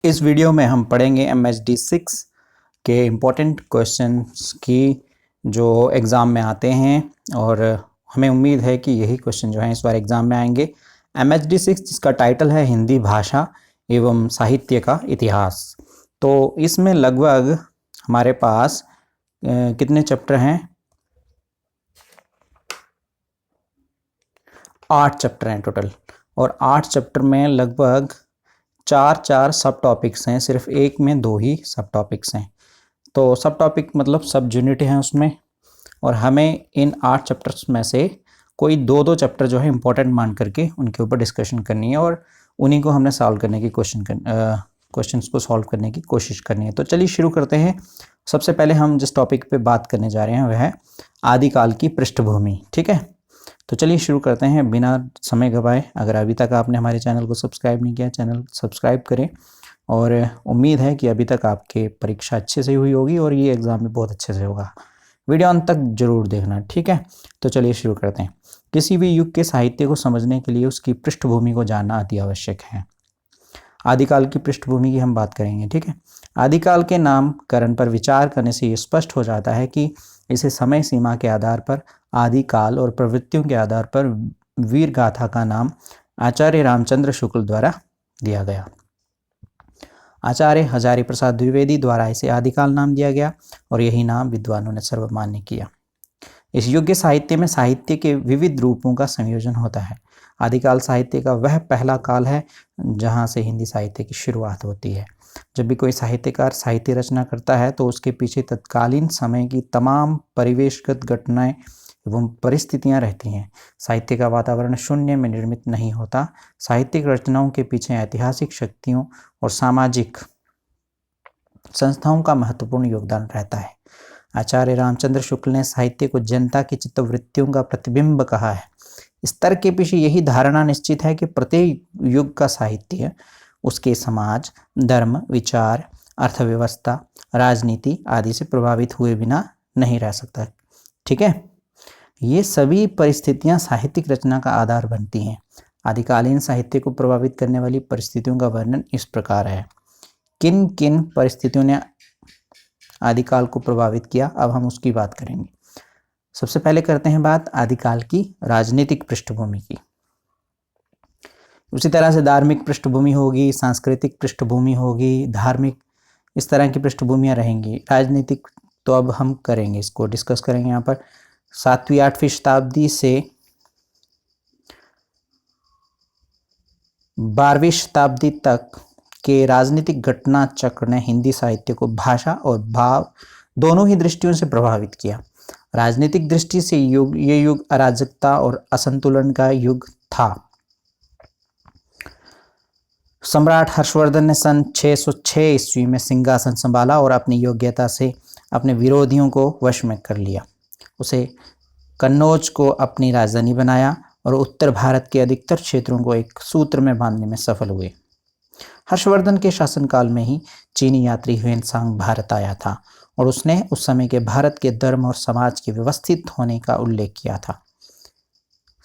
इस वीडियो में हम पढ़ेंगे MHD 6 के इम्पोर्टेंट क्वेश्चंस की जो एग्ज़ाम में आते हैं और हमें उम्मीद है कि यही क्वेश्चन जो हैं इस बार एग्ज़ाम में आएंगे। MHD 6 जिसका टाइटल है हिंदी भाषा एवं साहित्य का इतिहास। तो इसमें लगभग हमारे पास कितने चैप्टर हैं? 8 चैप्टर हैं टोटल, और 8 चैप्टर में लगभग 4 सब टॉपिक्स हैं। सिर्फ एक में 2 ही सब टॉपिक्स हैं। तो सब टॉपिक मतलब सब यूनिट हैं उसमें, और हमें इन 8 चैप्टर्स में से कोई 2-2 चैप्टर जो है इंपॉर्टेंट मान करके उनके ऊपर डिस्कशन करनी है और उन्हीं को हमने सॉल्व करने की क्वेश्चंस को सॉल्व करने की कोशिश करनी है। तो चलिए शुरू करते हैं। सबसे पहले हम जिस टॉपिक पे बात करने जा रहे हैं वह है आदिकाल की पृष्ठभूमि। ठीक है, तो चलिए शुरू करते हैं बिना समय गवाए। अगर अभी तक आपने हमारे चैनल को सब्सक्राइब नहीं किया, चैनल सब्सक्राइब करें, और उम्मीद है कि अभी तक आपके परीक्षा अच्छे से हुई होगी और ये एग्ज़ाम भी बहुत अच्छे से होगा। वीडियो अंत तक जरूर देखना, ठीक है। तो चलिए शुरू करते हैं। किसी भी युग के साहित्य को समझने के लिए उसकी पृष्ठभूमि को जानना अति आवश्यक है। आदिकाल की पृष्ठभूमि की हम बात करेंगे, ठीक है। आदिकाल के नामकरण पर विचार करने से ये स्पष्ट हो जाता है कि इसे समय सीमा के आधार पर आदिकाल और प्रवृत्तियों के आधार पर वीर गाथा का नाम आचार्य रामचंद्र शुक्ल द्वारा दिया गया। आचार्य हजारी प्रसाद द्विवेदी द्वारा इसे आदिकाल नाम दिया गया और यही नाम विद्वानों ने सर्वमान्य किया। इस युग के साहित्य में साहित्य के विविध रूपों का संयोजन होता है। आदिकाल साहित्य का वह पहला काल है जहाँ से हिंदी साहित्य की शुरुआत होती है। जब भी कोई साहित्यकार साहित्य रचना करता है तो उसके पीछे तत्कालीन समय की तमाम परिवेशगत घटनाएं एवं परिस्थितियां रहती हैं। साहित्य का वातावरण शून्य में निर्मित नहीं होता। साहित्यिक रचनाओं के पीछे ऐतिहासिक शक्तियों और सामाजिक संस्थाओं का महत्वपूर्ण योगदान रहता है। आचार्य रामचंद्र शुक्ल ने साहित्य को जनता की चित्तवृत्तियों का प्रतिबिंब कहा है। इस तर्क के पीछे यही धारणा निश्चित है कि प्रत्येक युग का साहित्य उसके समाज, धर्म, विचार, अर्थव्यवस्था, राजनीति आदि से प्रभावित हुए बिना नहीं रह सकता। ठीक है, ये सभी परिस्थितियां साहित्यिक रचना का आधार बनती हैं। आदिकालीन साहित्य को प्रभावित करने वाली परिस्थितियों का वर्णन इस प्रकार है। किन किन परिस्थितियों ने आदिकाल को प्रभावित किया, अब हम उसकी बात करेंगे। सबसे पहले करते हैं बात आदिकाल की राजनीतिक पृष्ठभूमि की। उसी तरह से धार्मिक पृष्ठभूमि होगी, सांस्कृतिक पृष्ठभूमि होगी, धार्मिक, इस तरह की पृष्ठभूमियां रहेंगी। राजनीतिक तो अब हम करेंगे, इसको डिस्कस करेंगे यहाँ पर। 7वीं 8वीं शताब्दी से 12वीं शताब्दी तक के राजनीतिक घटना चक्र ने हिंदी साहित्य को भाषा और भाव दोनों ही दृष्टियों से प्रभावित किया। राजनीतिक दृष्टि से ये युग अराजकता और असंतुलन का युग था। सम्राट हर्षवर्धन ने सन 606 ईस्वी में सिंहासन संभाला और अपनी योग्यता से अपने विरोधियों को वश में कर लिया। उसे कन्नौज को अपनी राजधानी बनाया और उत्तर भारत के अधिकतर क्षेत्रों को एक सूत्र में बांधने में सफल हुए। हर्षवर्धन के शासनकाल में ही चीनी यात्री ह्वेनसांग भारत आया था और उसने उस समय के भारत के धर्म और समाज के व्यवस्थित होने का उल्लेख किया था।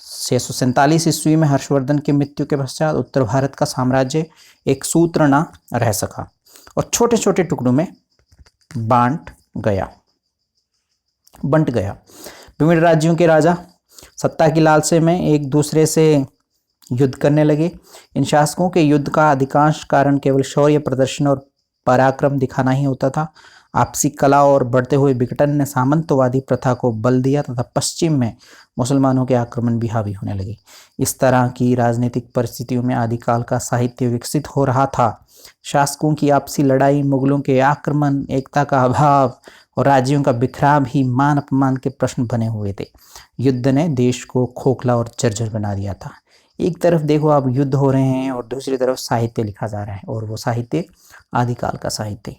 647 ईस्वी में हर्षवर्धन की मृत्यु के पश्चात उत्तर भारत का साम्राज्य एक सूत्र न रह सका और छोटे छोटे टुकड़ों में बंट गया। विभिन्न राज्यों के राजा सत्ता की लालसे में एक दूसरे से युद्ध करने लगे। इन शासकों के युद्ध का अधिकांश कारण केवल शौर्य प्रदर्शन और पराक्रम दिखाना ही होता था। आपसी कला और बढ़ते हुए विघटन ने सामंतवादी प्रथा को बल दिया तथा पश्चिम में मुसलमानों के आक्रमण भी हावी होने लगे। इस तरह की राजनीतिक परिस्थितियों में आदिकाल का साहित्य विकसित हो रहा था। शासकों की आपसी लड़ाई, मुगलों के आक्रमण, एकता का अभाव और राज्यों का बिखराव ही मान अपमान के प्रश्न बने हुए थे। युद्ध ने देश को खोखला और जर्जर बना दिया था। एक तरफ देखो आप युद्ध हो रहे हैं और दूसरी तरफ साहित्य लिखा जा रहा है, और वो साहित्य आदिकाल का साहित्य।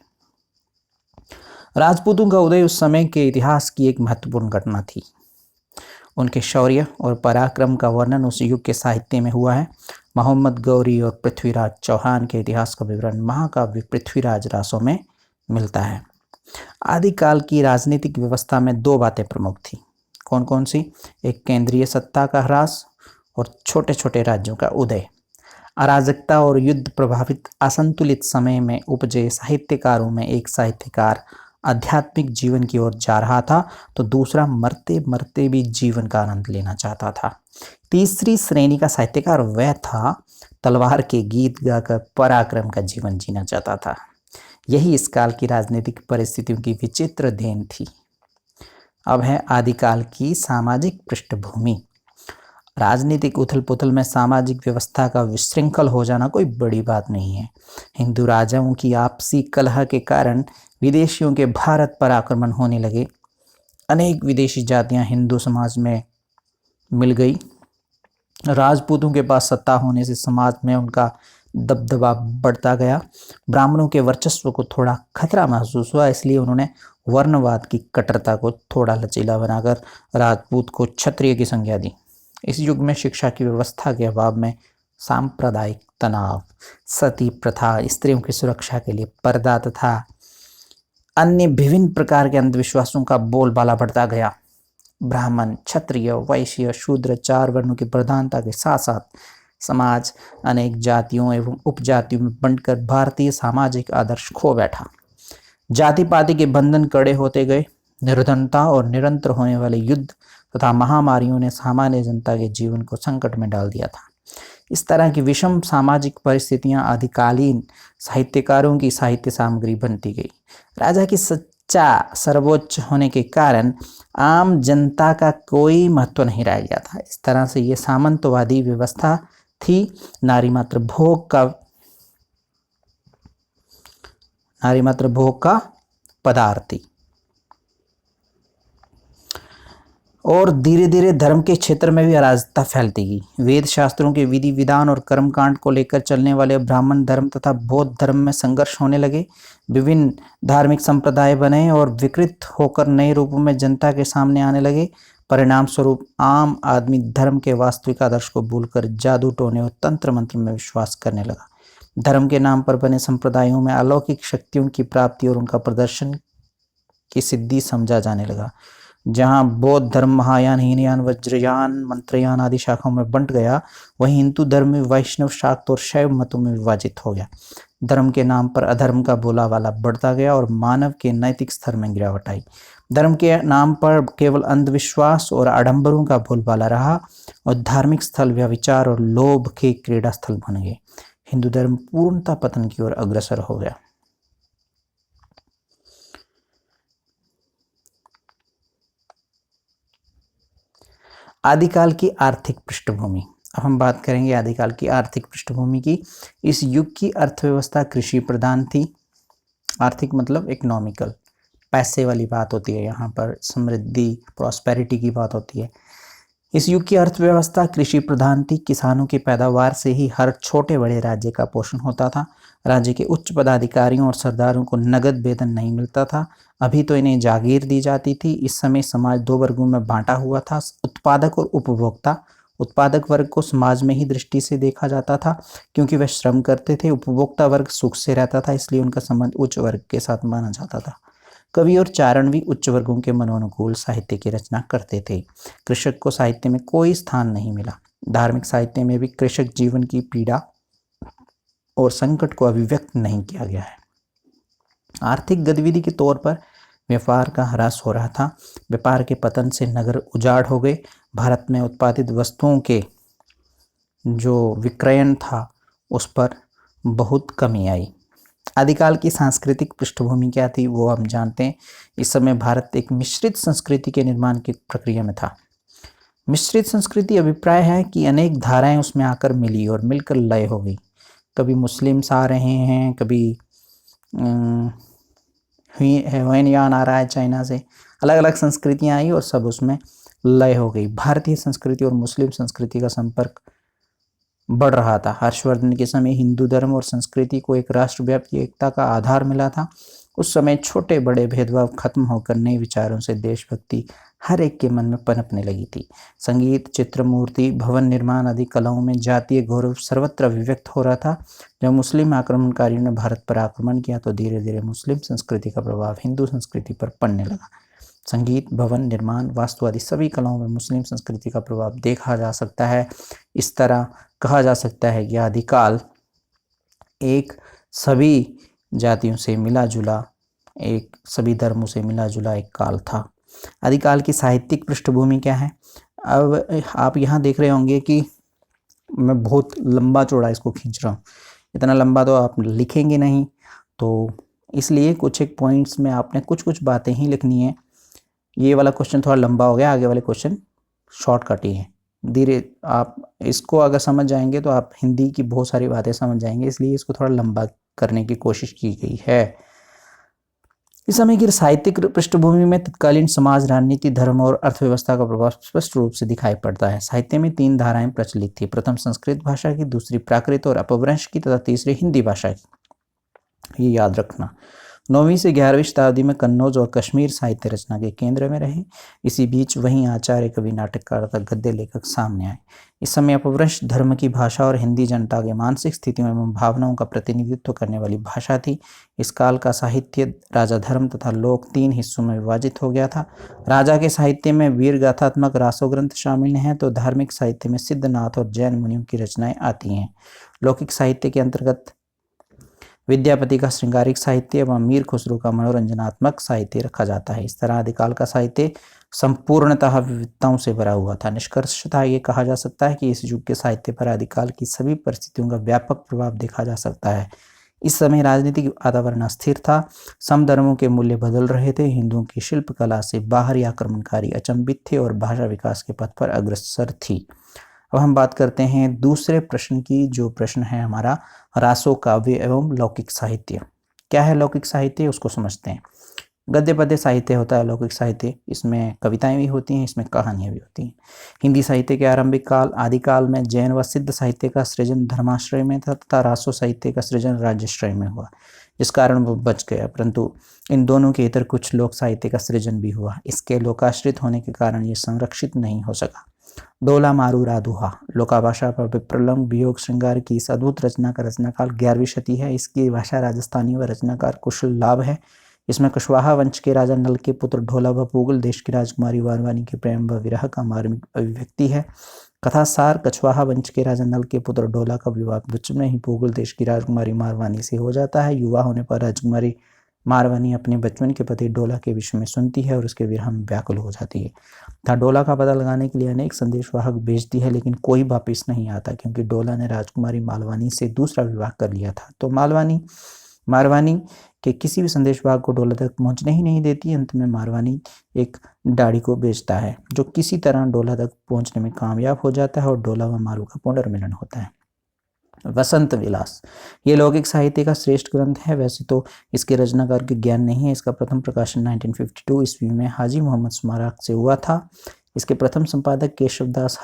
राजपूतों का उदय उस समय के इतिहास की एक महत्वपूर्ण घटना थी। उनके शौर्य और पराक्रम का वर्णन उस युग के साहित्य में हुआ है। मोहम्मद गौरी और पृथ्वीराज चौहान के इतिहास का विवरण महाकाव्य पृथ्वीराज रासों में मिलता है। आदिकाल की राजनीतिक व्यवस्था में 2 बातें प्रमुख थी। कौन कौन सी? एक केंद्रीय सत्ता का ह्रास और छोटे छोटे राज्यों का उदय। अराजकता और युद्ध प्रभावित असंतुलित समय में उपजे साहित्यकारों में एक साहित्यकार आध्यात्मिक जीवन की ओर जा रहा था, तो दूसरा मरते मरते भी जीवन का आनंद लेना चाहता था। तीसरी श्रेणी का साहित्यकार वह था तलवार के गीत गाकर पराक्रम का जीवन जीना चाहता था। यही इस काल की राजनीतिक परिस्थितियों की विचित्र देन थी। अब है आदिकाल की सामाजिक पृष्ठभूमि। राजनीतिक उथल पुथल में सामाजिक व्यवस्था का विशृंखल हो जाना कोई बड़ी बात नहीं है। हिंदू राजाओं की आपसी कलह के कारण विदेशियों के भारत पर आक्रमण होने लगे। अनेक विदेशी जातियां हिंदू समाज में मिल गई। राजपूतों के पास सत्ता होने से समाज में उनका दबदबा बढ़ता गया। ब्राह्मणों के वर्चस्व को थोड़ा खतरा महसूस हुआ, इसलिए उन्होंने वर्णवाद की कट्टरता को थोड़ा लचीला बनाकर राजपूत को क्षत्रिय की संज्ञा दी। इस युग में शिक्षा की व्यवस्था के अभाव में सांप्रदायिक तनाव, सती प्रथा, स्त्रियों की सुरक्षा के लिए पर्दा तथा अन्य विभिन्न प्रकार के अंधविश्वासों का बोलबाला बढ़ता गया। ब्राह्मण, क्षत्रिय, वैश्य, शूद्र चार वर्णों की प्रधानता के साथ साथ समाज अनेक जातियों एवं उपजातियों में बंटकर भारतीय सामाजिक आदर्श खो बैठा। जाति पाति के बंधन कड़े होते गए। निर्धनता और निरंतर होने वाले युद्ध तथा महामारियों ने सामान्य जनता के जीवन को संकट में डाल दिया था। इस तरह की विषम सामाजिक परिस्थितियां आदिकालीन साहित्यकारों की साहित्य सामग्री बनती गई। राजा की सच्चा सर्वोच्च होने के कारण आम जनता का कोई महत्व नहीं रह गया था। इस तरह से ये सामंतवादी व्यवस्था थी। नारी मात्र भोग का पदार्थ थी। और धीरे धीरे धर्म के क्षेत्र में भी अराजकता फैलती गई। वेद शास्त्रों के विधि विधान और कर्मकांड को लेकर चलने वाले ब्राह्मण धर्म तथा बौद्ध धर्म में संघर्ष होने लगे। विभिन्न धार्मिक संप्रदाय बने और विकृत होकर नए रूपों में जनता के सामने आने लगे। परिणाम स्वरूप आम आदमी धर्म के वास्तविक आदर्श को भूलकर जादू टोने और तंत्र मंत्र में विश्वास करने लगा। धर्म के नाम पर बने संप्रदायों में अलौकिक शक्तियों की प्राप्ति और उनका प्रदर्शन की सिद्धि समझा जाने लगा। जहाँ बौद्ध धर्म महायान, हीनयान, वज्रयान, मंत्रयान आदि शाखाओं में बंट गया, वहीं हिंदू धर्म में वैष्णव, शाक्त और शैव मतों में विभाजित हो गया। धर्म के नाम पर अधर्म का बोलाबाला बढ़ता गया और मानव के नैतिक स्तर में गिरावट आई। धर्म के नाम पर केवल अंधविश्वास और आडंबरों का बोलबाला रहा और धार्मिक स्थल व्यभिचार और लोभ के क्रीड़ा स्थल बन गए। हिंदू धर्म पूर्णतः पतन की ओर अग्रसर हो गया। आदिकाल की आर्थिक पृष्ठभूमि। अब हम बात करेंगे आदिकाल की आर्थिक पृष्ठभूमि की। इस युग की अर्थव्यवस्था कृषि प्रधान थी। आर्थिक मतलब इकोनॉमिकल, पैसे वाली बात होती है, यहाँ पर समृद्धि, प्रॉस्पेरिटी की बात होती है। इस युग की अर्थव्यवस्था कृषि प्रधान थी। किसानों की पैदावार से ही हर छोटे बड़े राज्य का पोषण होता था। राज्य के उच्च पदाधिकारियों और सरदारों को नगद वेतन नहीं मिलता था, अभी तो इन्हें जागीर दी जाती थी। इस समय समाज दो वर्गों में बांटा हुआ था, उत्पादक और उपभोक्ता। उत्पादक वर्ग को समाज में ही दृष्टि से देखा जाता था क्योंकि वह श्रम करते थे। उपभोक्ता वर्ग सुख से रहता था, इसलिए उनका संबंध उच्च वर्ग के साथ माना जाता था। कवि और चारण भी उच्च वर्गों के मनोनुकूल साहित्य की रचना करते थे। कृषक को साहित्य में कोई स्थान नहीं मिला। धार्मिक साहित्य में भी कृषक जीवन की पीड़ा और संकट को अभिव्यक्त नहीं किया गया है। आर्थिक गतिविधि के तौर पर व्यापार का ह्रास हो रहा था। व्यापार के पतन से नगर उजाड़ हो गए। भारत में उत्पादित वस्तुओं के जो विक्रयण था उस पर बहुत कमी आई। आदिकाल की सांस्कृतिक पृष्ठभूमि क्या थी वो हम जानते हैं। इस समय भारत एक मिश्रित संस्कृति के निर्माण की प्रक्रिया में था। मिश्रित संस्कृति अभिप्राय है कि अनेक धाराएं उसमें आकर मिली और मिलकर लय हो गई। कभी मुस्लिम्स आ रहे हैं, कभी ह्यूएनयान आ रहा है चाइना से, अलग अलग संस्कृतियां आई और सब उसमें लय हो गई। भारतीय संस्कृति और मुस्लिम संस्कृति का संपर्क बढ़ रहा था। हर्षवर्धन के समय हिंदू धर्म और संस्कृति को एक राष्ट्रव्यापी एकता का आधार मिला था। उस समय छोटे बड़े भेदभाव खत्म होकर नए विचारों से देशभक्ति हर एक के मन में पनपने लगी थी। संगीत, चित्र, मूर्ति, भवन निर्माण आदि कलाओं में जातीय गौरव सर्वत्र अभिव्यक्त हो रहा था। जब मुस्लिम आक्रमणकारियों ने भारत पर आक्रमण किया तो धीरे धीरे मुस्लिम संस्कृति का प्रभाव हिंदू संस्कृति पर पड़ने लगा। संगीत, भवन निर्माण, वास्तु आदि सभी कलाओं में मुस्लिम संस्कृति का प्रभाव देखा जा सकता है। इस तरह कहा जा सकता है कि आदिकाल एक सभी जातियों से मिला जुला, एक सभी धर्मों से मिला जुला एक काल था। आदिकाल की साहित्यिक पृष्ठभूमि क्या है? अब आप यहाँ देख रहे होंगे कि मैं बहुत लंबा चौड़ा इसको खींच रहा हूँ, इतना लंबा तो आप लिखेंगे नहीं, तो इसलिए कुछ एक पॉइंट्स में आपने कुछ कुछ बातें ही लिखनी है। ये वाला क्वेश्चन थोड़ा लंबा हो गया, आगे वाले क्वेश्चन शॉर्टकट ही है। धीरे आप इसको अगर समझ जाएंगे तो आप हिंदी की बहुत सारी बातें समझ जाएंगे, इसलिए इसको थोड़ा लंबा करने की कोशिश की गई है। इस समय की साहित्यिक पृष्ठभूमि में तत्कालीन समाज, राजनीति, धर्म और अर्थव्यवस्था का प्रभाव स्पष्ट रूप से दिखाई पड़ता है। साहित्य में 3 धाराएं प्रचलित थी, प्रथम संस्कृत भाषा की, दूसरी प्राकृत और अपभ्रंश की तथा तीसरी हिंदी भाषा की। ये याद रखना। 9वीं से 11वीं शताब्दी में कन्नौज और कश्मीर साहित्य रचना के केंद्र में रहे। इसी बीच वहीं आचार्य, कवि, नाटककार तथा गद्य लेखक सामने आए। इस समय अपभ्रंश धर्म की भाषा और हिंदी जनता के मानसिक स्थितियों एवं भावनाओं का प्रतिनिधित्व करने वाली भाषा थी। इस काल का साहित्य राजा धर्म तथा लोक 3 हिस्सों में विभाजित हो गया था। राजा के साहित्य में वीर गाथात्मक रासो ग्रंथ शामिल हैं, तो धार्मिक साहित्य में सिद्धनाथ और जैन मुनियों की रचनाएं आती हैं। लौकिक साहित्य के अंतर्गत विद्यापति का श्रृंगारिक साहित्य एवं मीर खुसरो का मनोरंजनात्मक साहित्य रखा जाता है। इस तरह आदिकाल का साहित्य संपूर्णतः विविधताओं से भरा हुआ था। निष्कर्षतः ये कहा जा सकता है कि इस युग के साहित्य पर आदिकाल की सभी परिस्थितियों का व्यापक प्रभाव देखा जा सकता है। इस समय राजनीतिक वातावरण अस्थिर था, समधर्मों के मूल्य बदल रहे थे, हिंदुओं की शिल्प कला से बाहरी आक्रमणकारी अचंभित थे और भाषा विकास के पथ पर अग्रसर थी। अब हम बात करते हैं दूसरे प्रश्न की, जो प्रश्न है हमारा रासो काव्य एवं लौकिक साहित्य। क्या है लौकिक साहित्य, उसको समझते हैं। गद्य पद्य साहित्य होता है लौकिक साहित्य, इसमें कविताएं भी होती हैं, इसमें कहानियां भी होती हैं। हिंदी साहित्य के आरंभिक काल आदिकाल में जैन व सिद्ध साहित्य का सृजन धर्माश्रय में था तथा रासो साहित्य का सृजन राज्याश्रय में हुआ, जिस कारण वो बच गया, परंतु इन दोनों के इतर कुछ लोक साहित्य का सृजन भी हुआ। इसके लोकाश्रित होने के कारण ये संरक्षित नहीं हो सका। डोला मारू राधुहा लोका भाषा पर विप्रलंब वियोग श्रृंगार की इस अद्भुत रचना का रचनाकाल 11वीं शती है। इसकी भाषा राजस्थानी व रचनाकार कुशल लाभ है। इसमें कुशवाहा वंश के राजा नल के पुत्र ढोला व पूगल देश की राजकुमारी वारवानी के प्रेम व विरह का मार्मिक अभिव्यक्ति है। कथासार कछवाहा वंश के राजा नल के पुत्र ढोला का विवाह बचपन में ही पूगल देश की राजकुमारी मारवानी से हो जाता है। युवा होने पर राजकुमारी मारवानी अपने बचपन के पति डोला के विषय में सुनती है और उसके विरह में व्याकुल हो जाती है तथा डोला का पता लगाने के लिए अनेक संदेशवाहक भेजती है, लेकिन कोई वापिस नहीं आता क्योंकि डोला ने राजकुमारी मारवानी से दूसरा विवाह कर लिया था। तो मारवानी के किसी भी संदेशवाहक को डोला तक पहुंचने ही नहीं देती। अंत में मारवानी एक डाड़ी को बेचता है जो किसी तरह डोला तक पहुंचने में कामयाब हो जाता है और डोला व मारू का पुनर्मिलन होता है। वसंत विलास ये लौकिक साहित्य का श्रेष्ठ ग्रंथ है। वैसे तो इसके रचनाकार के ज्ञान नहीं है। इसका प्रथम प्रकाशन 1952 ईस्वी में हाजी मोहम्मद स्मारक से हुआ था। इसके प्रथम संपादक केशवदास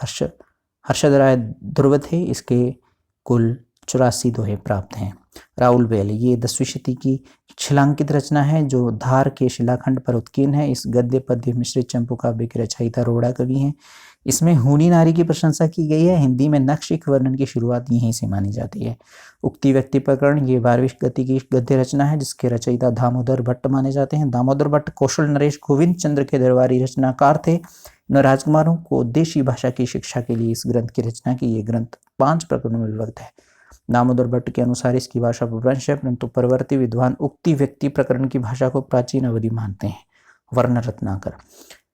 हर्षद राय ध्रुव थे। इसके कुल 84 दोहे प्राप्त हैं। राहुल बेल ये 10वीं शती की शिलांकित रचना है जो धार के शिलाखंड पर उत्कीर्ण है। इस गद्य पद्य मिश्रित चंपू काव्य के रचयिता रोड़ा कवि हैं। इसमें हूनी नारी की प्रशंसा की गई है। हिंदी में नक्षिक वर्णन की शुरुआत यहीं से मानी जाती है। उक्ति व्यक्ति प्रकरण ये 12वीं शती की गद्य रचना है जिसके रचयिता दामोदर भट्ट माने जाते हैं। दामोदर भट्ट कौशल नरेश गोविंद चंद्र के दरबारी रचनाकार थे। इन राजकुमारों को देशी भाषा की शिक्षा के लिए इस ग्रंथ की रचना की। ये ग्रंथ 5 प्रकरणों में विभक्त है। दामोदर भट्ट के अनुसार इसकी भाषा अपभ्रंश है, परंतु परवर्ती विद्वान उक्ति व्यक्ति प्रकरण की भाषा को प्राचीन अवधि मानते हैं। वर्ण रत्नाकर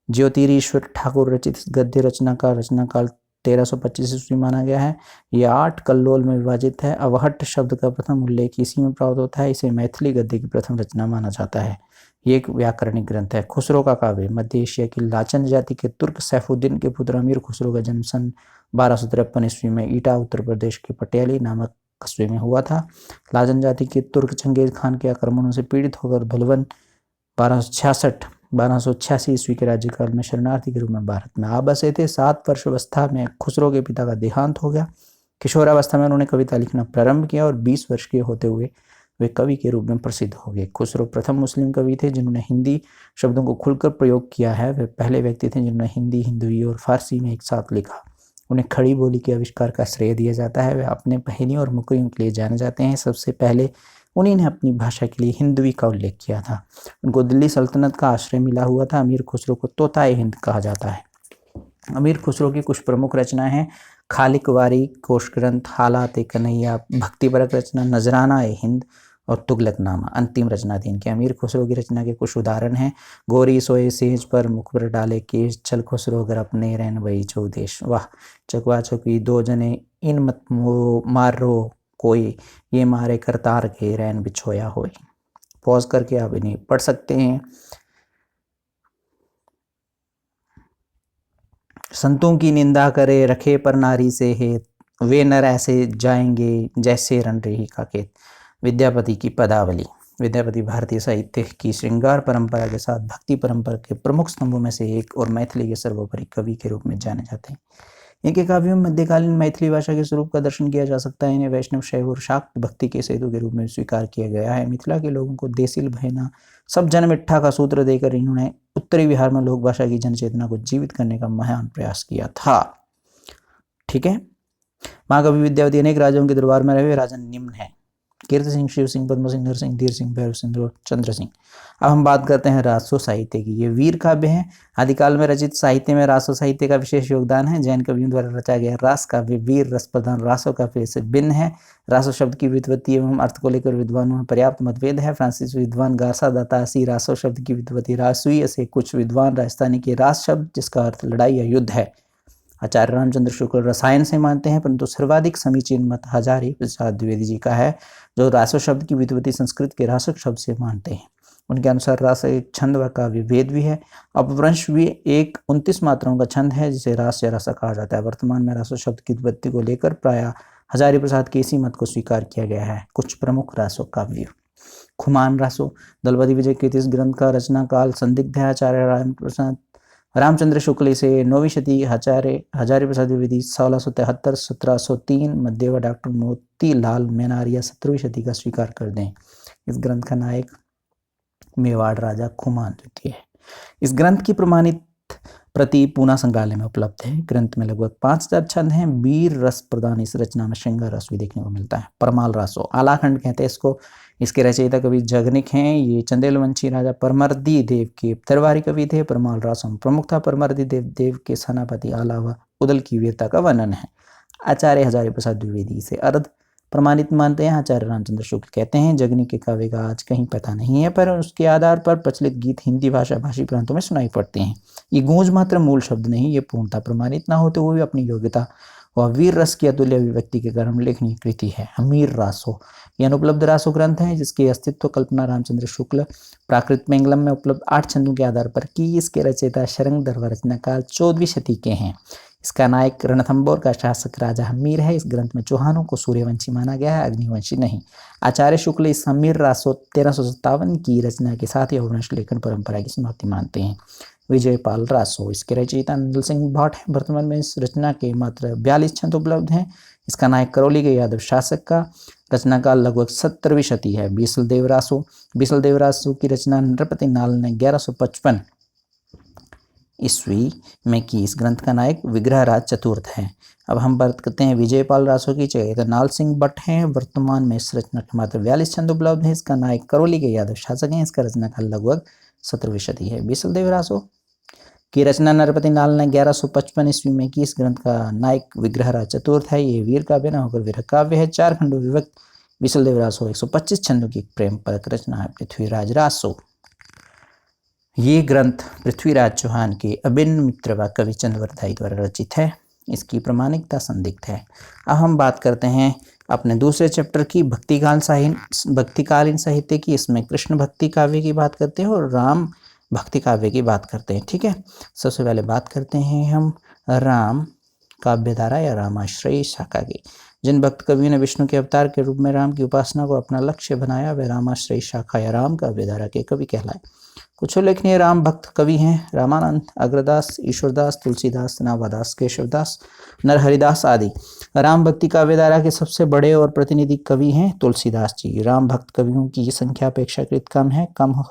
ज्योतिरीश्वर ठाकुर रचित गद्य रचना का रचनाकाल 1325 ईस्वी माना गया है। यह 8 कल्लोल में विभाजित है। अवहट्ट शब्द का प्रथम उल्लेख इसी में प्राप्त होता है। इसे मैथिली गद्य की प्रथम रचना माना जाता है। ये एक व्याकरणिक ग्रंथ है। खुसरो का काव्य मध्य एशिया की लाचन जाति के तुर्क सैफुद्दीन के पुत्र अमीर खुसरो का जन्म सन 1253 ईस्वी में ईटा उत्तर प्रदेश के पटियाली नामक कस्बे में हुआ था। लाचन जाति के तुर्क चंगेज खान के आक्रमणों से पीड़ित होकर भलवन 1286 ईस्वी के राज्यकाल में शरणार्थी के रूप में भारत में आ बसे थे। 7 वर्ष अवस्था में खुसरो के पिता का देहांत हो गया। किशोरावस्था में उन्होंने कविता लिखना प्रारंभ किया और 20 वर्ष के होते हुए वे कवि के रूप में प्रसिद्ध हो गए। खुसरो प्रथम मुस्लिम कवि थे जिन्होंने हिंदी शब्दों को खुलकर प्रयोग किया है। वे पहले व्यक्ति थे जिन्होंने हिंदी, हिंदुई और फारसी में एक साथ लिखा। उन्हें खड़ी बोली के आविष्कार का श्रेय दिया जाता है। वे अपने पहेलियों और मुकरियों के लिए जाने जाते हैं। सबसे पहले उन्हीं ने अपनी भाषा के लिए हिंदवी का उल्लेख किया था। उनको दिल्ली सल्तनत का आश्रय मिला हुआ था। अमीर खुसरो को तोताए हिंद कहा जाता है। अमीर खुसरो की कुछ प्रमुख रचनाएं हैं खालिक वारी, कोश ग्रंथ, हालात कन्हैया, भक्तिपरक रचना नजराना ए हिंद और तुगलकनामा अंतिम रचना थी इनकी। अमीर खुसरो की रचना के कुछ उदाहरण हैं गोरी सोए सेज पर मुखबर डाले केश, चल खुसरो अगर अपने रहन वही चौदेश, वाह चकवा चौकी दो जने इन मत मारो कोई, ये मारे करतार के रैन बिछोया होई। पॉज करके आप इन्हें पढ़ सकते हैं। संतों की निंदा करे रखे पर नारी से हेत, वे नर ऐसे जाएंगे जैसे रन रही का खेत। विद्यापति की पदावली। विद्यापति भारतीय साहित्य की श्रृंगार परंपरा के साथ भक्ति परंपरा के प्रमुख स्तंभों में से एक और मैथिली के सर्वोपरि कवि के रूप में जाने जाते हैं। इनके काव्यों में मध्यकालीन मैथिली भाषा के स्वरूप का दर्शन किया जा सकता है। इन्हें वैष्णव शैव और शाक्त भक्ति के सेतु के रूप में स्वीकार किया गया है। मिथिला के लोगों को देसिल भयना सब जन मिठ्ठा का सूत्र देकर इन्होंने उत्तरी बिहार में लोक भाषा की जनचेतना को जीवित करने का महान प्रयास किया था। ठीक है। महाकवि विद्यापति अनेक राजाओं के दरबार में रहे राजा निम्न है कीर्ति सिंह, शिव सिंह, पद्म सिंह, नरसिंह, धीर सिंह, भैरव सिंह और चंद्र सिंह। अब हम बात करते हैं रासो साहित्य की। ये वीर काव्य है। आदिकाल में रचित साहित्य में रासो साहित्य का विशेष योगदान है। जैन कवियों द्वारा रचा गया रास काव्य वीर रस प्रधान रासो काव्य से भिन्न है। रासो शब्द की व्युत्पत्ति एवं अर्थ को लेकर विद्वानों में पर्याप्त मतभेद है। फ्रांसीसी विद्वान गासा दातासी रासो शब्द की व्युत्पत्ति रासुई से, कुछ विद्वान राजस्थानी के रास शब्द जिसका अर्थ लड़ाई या युद्ध है। आचार्य रामचंद्र शुक्ल रसायन से मानते हैं, परंतु सर्वाधिक समीचीन मत हजारी प्रसाद द्विवेदी जी का है जो रासो शब्द की व्युत्पत्ति संस्कृत के रासक शब्द से मानते हैं। उनके अनुसार रास एक छंद व काव्य भेद भी है। अपभ्रंश भी एक 29 मात्राओं का छंद है जिसे रास या रसा कहा जाता है। वर्तमान में रासो शब्द की व्युत्पत्ति को लेकर प्रायः हजारी प्रसाद के इसी मत को स्वीकार किया गया है। कुछ प्रमुख रासो काव्य। खुमान रासो। दलपति विजय के इस ग्रंथ का रचना काल संदिग्ध है। आचार्य रामचंद्र शुक्ल से 9वीं शती, हजारी प्रसाद द्विवेदी 1673 1703, मध्य व डॉक्टर मोतीलाल मेनारिया 17वीं शती का स्वीकार कर दें। इस ग्रंथ का नायक मेवाड़ राजा खुमान द्वितीय है। इस ग्रंथ की प्रमाणित प्रति पूना संग्रहालय में उपलब्ध है। ग्रंथ में लगभग 5000 छंद हैं। वीर रस प्रदान इस रचना में श्रृंगार रस भी देखने को मिलता है। परमाल रासो आलाखंड कहते हैं इसको। इसके रचयिता कवि जगनिक हैं। ये चंदेलवंशी राजा परमर्दी देव के दरबारी कवि थे। परमाल रासों में प्रमुख था परमर्दी देव के सेनापति आला व उदल की वीरता का वर्णन है। आचार्य हजारी प्रसाद द्विवेदी से अर्ध प्रमाणित मानते हैं। आचार्य रामचंद्र शुक्ल कहते हैं जगनिक के काव्य का आज कहीं पता नहीं है, पर उसके आधार पर प्रचलित गीत हिंदी भाषा भाषी प्रांतों में सुनाई पड़ते हैं। ये गूंज मात्र मूल शब्द नहीं, ये पूर्णता प्रमाणित न होते हुए भी अपनी योग्यता व वीर रस की अतुल्य अभिव्यक्ति के कारण उल्लेखनीय कृति है। अमीर रासो ये अनुपलब्ध रासो ग्रंथ है जिसकी अस्तित्व कल्पना रामचंद्र शुक्ल प्राकृत मंगलम में उपलब्ध 8 छंदों के आधार पर की। इसके रचयिता शरंग दरवा रचनाकाल 14वीं शती के हैं। इसका नायक रणथंबोर का शासक राजा हमीर है। इस ग्रंथ में चौहानों को सूर्यवंशी माना गया है, अग्निवंशी नहीं। आचार्य शुक्ल इस हमीर रासो 1357 की रचना के साथ ही अपभ्रंश लेखन परंपरा की समाप्ति मानते हैं। विजयपाल रासो इसके रचयिता नंदल सिंह भाट है। वर्तमान में इस रचना के मात्र 42 छंद उपलब्ध हैं। इसका नायक करौली के यादव शासक का रचना काल लगभग 17वीं शती है। बीसल देव रासो की रचना नृपति नाल ने 1155 ईस्वी में की। इस ग्रंथ का नायक विग्रहराज चतुर्थ है। अब हम बात करते हैं विजयपाल रासो की। चयिता नाल सिंह भट्ट हैं। वर्तमान में इस रचना के मात्र 42 छंद उपलब्ध हैं। इसका नायक करौली के यादव शासक हैं। इसका रचना काल लगभग 17वीं शती है। बीसल देव रासो की रचना नरपति नाल ने 1155 ईस्वी में की। इस ग्रंथ का नायक विग्रहराज चतुर्थ है। ये वीर काव्य न होकर वीर काव्य है। 4 खंडों विभक्त बीसल देव रासो 125 छंदों की प्रेम परक रचना है। पृथ्वीराज रासो ये ग्रंथ पृथ्वीराज चौहान के अभिन्न मित्र व कवि चंद्रवरदाई द्वारा रचित है। इसकी प्रामाणिकता संदिग्ध है। अब हम बात करते हैं अपने दूसरे चैप्टर की भक्तिकालीन साहित्य की। इसमें कृष्ण भक्ति काव्य की बात करते हैं और राम भक्ति काव्य की बात करते हैं। ठीक है। सबसे पहले बात करते हैं हम राम काव्यधारा या रामाश्रयी शाखा की। जिन भक्त कवियों ने विष्णु के अवतार के रूप में राम की उपासना को अपना लक्ष्य बनाया वे रामाश्रयी शाखा या राम काव्यधारा के कवि कहलाए। कुछ उल्लेखनीय राम भक्त कवि हैं रामानंद, अग्रदास, ईश्वरदास, तुलसीदास, नावादास, केशवदास, नरहरिदास आदि। राम भक्ति काव्यधारा के सबसे बड़े और प्रतिनिधि कवि हैं तुलसीदास जी। राम भक्त कवियों की संख्या अपेक्षाकृत कम है। कम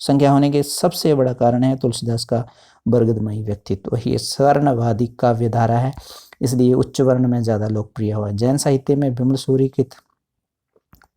संख्या होने के सबसे बड़ा कारण है तुलसीदास का बरगदमयी व्यक्तित्व। ये स्वर्णवादी काव्यधारा है, इसलिए उच्च वर्ण में ज्यादा लोकप्रिय हुआ। जैन साहित्य में विमल सूरी कृत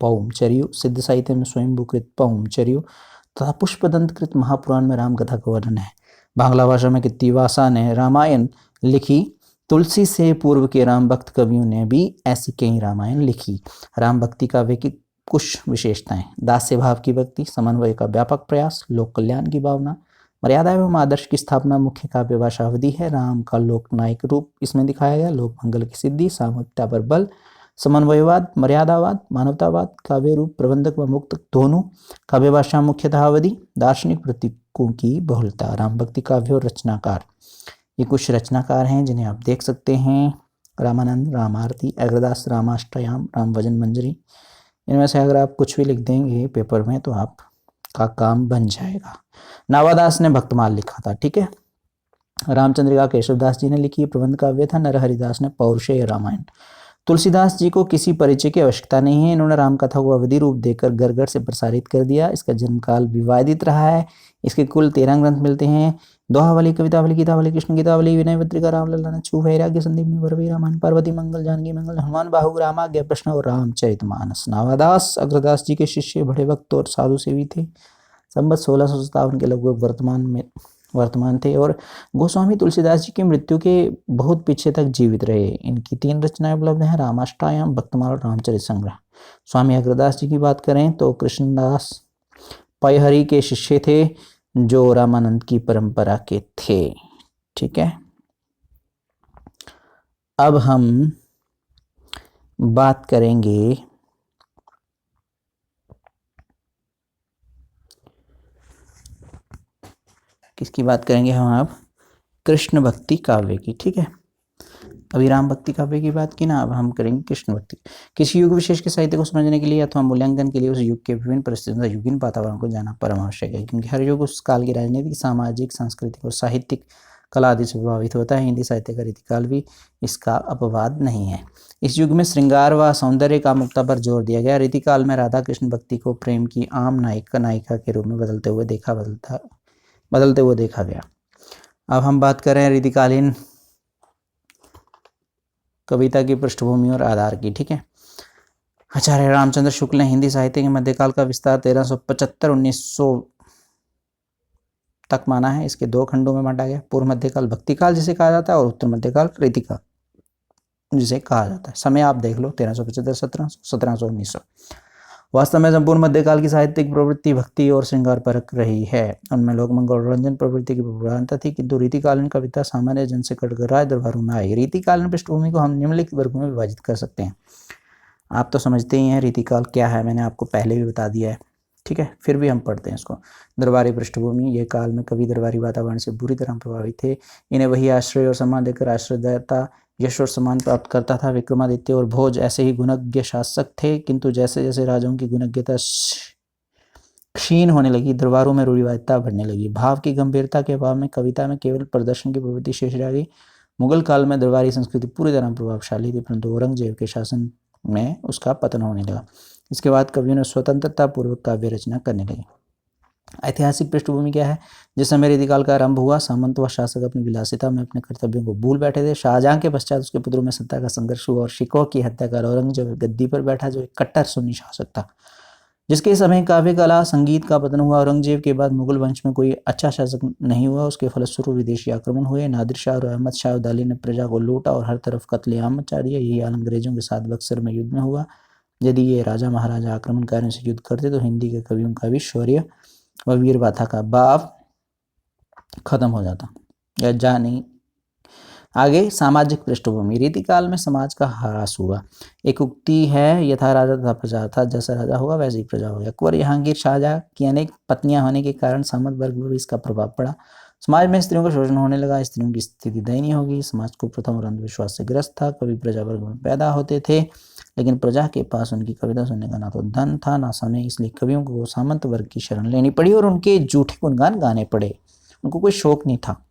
पौमचर्यु, सिद्ध साहित्य में स्वयंभूकृत पौमचर्यु तथा पुष्पदंतकृत महापुराण में राम कथा का वर्णन है। बांग्ला भाषा में कृत्तिवासा ने रामायण लिखी। तुलसी से पूर्व के राम भक्त कवियों ने भी ऐसी कई रामायण लिखी। राम भक्ति काव्य की कुछ विशेषताएं: दास्य भाव की भक्ति, समन्वय का व्यापक प्रयास, लोक कल्याण की भावना, मर्यादा एवं आदर्श की स्थापना मुख्य काव्य भाषावधि है। राम का लोकनायक रूप इसमें दिखाया गया, लोक मंगल की सिद्धि, सामूहिकता पर बल, समन्वयवाद, मर्यादावाद, मानवतावाद, काव्य रूप, प्रबंधक व मुक्त दोनों, काव्य भाषा मुख्यतः अवधि, दार्शनिक प्रतीकों की बहुलता। राम भक्ति काव्य और रचनाकार, ये कुछ रचनाकार हैं जिन्हें आप देख सकते हैं: रामानंद, राम आरती, अग्रदास, रामाष्टयाम, राम भजन मंजरी। इनमें से अगर आप कुछ भी लिख देंगे पेपर में तो आपका काम बन जाएगा। नावादास ने भक्तमाल लिखा था, ठीक है। रामचंद्रिका केशवदास जी ने लिखी प्रबंध काव्य था। नरहरिदास ने पौरुषेय रामायण। तुलसीदास जी को किसी परिचय की आवश्यकता नहीं है, इन्होंने रामकथा को अवधि रूप देकर घर घर से प्रसारित कर दिया। इसका जन्मकाल विवादित रहा है। इसके कुल 13 ग्रंथ मिलते हैं: दोहावली, कवितावली, गीतावली, कृष्ण गीतावली, विनय पत्रिका, रामलला, नच्छू, वैराग्य, संदीपनी, भरवी रामायण, पार्वती मंगल, जानकी मंगल, हनुमान बाहु, रामाज्ञा प्रश्न और रामचरितमानस। नावादास अग्रदास जी के शिष्य, बड़े भक्त और साधु सेवी थे। संबत 1657 के लगभग वर्तमान थे और गोस्वामी तुलसीदास जी की मृत्यु के बहुत पीछे तक जीवित रहे। इनकी 3 रचनाएं उपलब्ध हैं: रामाष्टयाम, भक्तमाल और रामचरित संग्रह। स्वामी अग्रदास जी की बात करें तो कृष्णदास पैहरी के शिष्य थे जो रामानंद की परंपरा के थे, ठीक है। अब हम बात करेंगे किसकी बात करेंगे हम अब? कृष्ण भक्ति काव्य की, ठीक है। अभी राम भक्ति काव्य की बात की ना, अब हम करेंगे कृष्ण भक्ति। किसी युग विशेष के साहित्य को समझने के लिए अथवा मूल्यांकन के लिए उस युग के विभिन्न परिस्थितियों तथा युगीन वातावरण को जानना परम आवश्यक है, क्योंकि हर युग उस काल की राजनीतिक, सामाजिक, सांस्कृतिक और साहित्यिक कला आदि से प्रभावित होता है। हिंदी साहित्य का रीतिकाल भी इसका अपवाद नहीं है। इस युग में श्रृंगार व सौंदर्य कामुकता पर जोर दिया गया। रीतिकाल में राधा कृष्ण भक्ति को प्रेम की आम नायिका के रूप में बदलते हुए देखा गया। अब हम बात कर रहे हैं रीतिकालीन कविता की पृष्ठभूमि और आधार की, ठीक है। आचार्य रामचंद्र शुक्ल ने हिंदी साहित्य के मध्यकाल का विस्तार 1375-1900 तक माना है। इसके 2 खंडों में बांटा गया: पूर्व मध्यकाल भक्तिकाल जिसे कहा जाता है और उत्तर मध्यकाल रीतिकाल जिसे कहा जाता है। समय आप देख लो, 1375, 1700, 1700, 1900। वास्तव में संपूर्ण मध्यकाल की साहित्यिक प्रवृत्ति भक्ति और श्रृंगार परक रही है। उनमें लोक मंगल और रंजन प्रवृत्ति की प्रधानता थी, किंतु रीतिकालीन कविता सामान्य जन से कटकर राज दरबारों में आई। रीतिकालीन पृष्ठभूमि को हम निम्नलिखित वर्गों में विभाजित कर सकते हैं। आप तो समझते ही हैं रीतिकाल क्या है, मैंने आपको पहले भी बता दिया है, ठीक है, फिर भी हम पढ़ते हैं इसको। दरबारी पृष्ठभूमि, ये काल में कवि दरबारी वातावरण से बुरी तरह प्रभावित थे। इन्हें वही आश्रय और सम्मान देकर आश्रयदाता, यश और सम्मान प्राप्त करता था। विक्रमादित्य और भोज ऐसे ही गुणज्ञ शासक थे, किंतु जैसे जैसे राजाओं की गुणज्ञता क्षीण होने लगी, दरबारों में रूढ़िवादिता बढ़ने लगी। भाव की गंभीरता के अभाव में कविता में केवल प्रदर्शन की प्रवृत्ति शेष रह गई। मुगल काल में दरबारी संस्कृति पूरी तरह प्रभावशाली थी, परंतु औरंगजेब के शासन में उसका पतन होने लगा। इसके बाद कवियों ने स्वतंत्रता पूर्वक काव्य रचना करने लगे। ऐतिहासिक पृष्ठभूमि क्या है? जिस समय रीतिकाल का आरंभ हुआ, सामंत व शासक अपनी विलासिता में अपने कर्तव्यों को भूल बैठे थे। शाहजहां के पश्चात उसके पुत्रों में सत्ता का संघर्ष हुआ और शिकोह की हत्या कर औरंगजेब गद्दी पर बैठा, जो एक कट्टर सुन्नी शासक था, जिसके समय काव्य कला संगीत का पतन हुआ। औरंगजेब के बाद मुगल वंश में कोई अच्छा शासक नहीं हुआ। उसके फलस्वरूप विदेशी आक्रमण हुए। नादिर शाह और अहमद शाह अब्दाली ने प्रजा को लूटा और हर तरफ कत्लेआम मचा दिया। यही हाल अंग्रेजों के साथ बक्सर में युद्ध में हुआ। यदि ये राजा महाराजा आक्रमणकारियों से युद्ध करते तो हिंदी के कवियों का भी शौर्य व वीरगाथा का भाव खत्म हो जाता या जा नहीं। आगे सामाजिक पृष्ठभूमि। रीतिकाल में समाज का ह्रास हुआ। एक उक्ति है, यथा राजा तथा प्रजा, था जैसा राजा हुआ वैसी प्रजा हो गया। अकबर जहांगीर शाहजहां की अनेक पत्नियां होने के कारण सामंत वर्ग में भी इसका प्रभाव पड़ा। समाज में स्त्रियों का शोषण होने लगा। स्त्रियों की स्थिति दयनीय होगी। समाज को प्रथम और अंधविश्वास से ग्रस्त था। कवि प्रजा वर्ग में पैदा होते थे, लेकिन प्रजा के पास उनकी कविता सुनने का ना तो धन था ना समय, इसलिए कवियों को सामंत वर्ग की शरण लेनी पड़ी और उनके झूठे गुणगान गाने पड़े। उनको कोई शौक नहीं था।